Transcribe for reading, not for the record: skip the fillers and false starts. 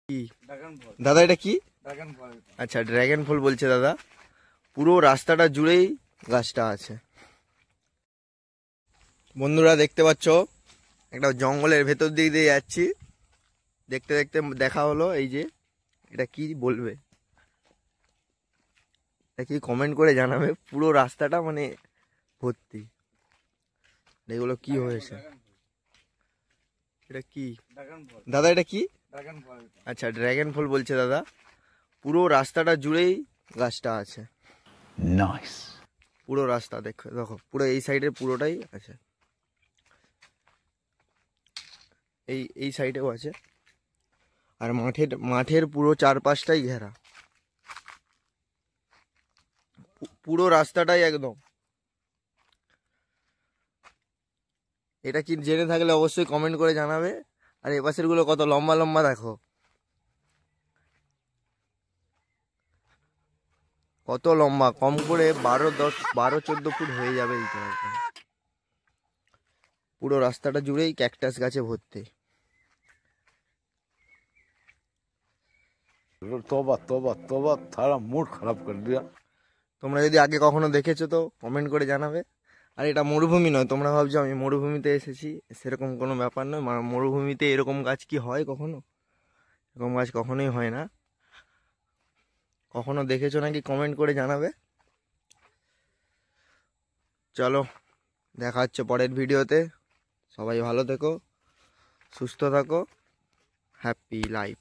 কি দাদা এটা কি? আচ্ছা, ড্রাগন ফল বলছে দাদা। পুরো রাস্তাটা জুড়েই গাছটা আছে। বন্ধুরা দেখতে পাচ্ছ, একটা জঙ্গলের ভেতর দিক দিয়ে যাচ্ছি। দেখতে দেখতে দেখা হলো এই যে, এটা কি বলবে, এটা কি কমেন্ট করে জানাবে। পুরো রাস্তাটা মানে ভর্তি। এগুলো কি হয়েছে? এটা কি দাদা? এটা কি? আচ্ছা, ড্রাগন ফল বলছে দাদা। পুরো রাস্তাটা জুড়েই গাছটা আছে। নাইস। পুরো রাস্তা দেখো দেখো, পুরো এই সাইডের পুরোটাই আছে। এই সাইডেও আছে। আর মাঠের পুরো চারপাশটাই ঘেরা। পুরো রাস্তাটাই একদম। এটা কি জেনে থাকলে অবশ্যই কমেন্ট করে জানাবে। আর এ পাশের গুলো কত লম্বা লম্বা দেখো, কত লম্বা। কম করে 12-14 ফুট হয়ে যাবে এই জায়গাটা। পুরো রাস্তাটা জুড়েই ক্যাকটাস গাছে ভর্তি। तौबा तौबा तौबा, सारा मूड खराब कर दिया। তোমরা যদি আগে কখনো দেখেছো তো কমেন্ট করে জানাবে। আর এটা মরুভূমি নয়, তোমরা ভাবছো আমি মরুভূমিতে এসেছি, সেরকম কোনো ব্যাপার নয়। মরুভূমিতে এরকম গাছ কি হয় কখনো? এরকম গাছ কখনোই হয় না। কখনো দেখেছো নাকি কমেন্ট করে জানাবে। চলো, দেখা হচ্ছে পরের ভিডিওতে। সবাই ভালো থেকো, সুস্থ থাকো, হ্যাপি লাইফ।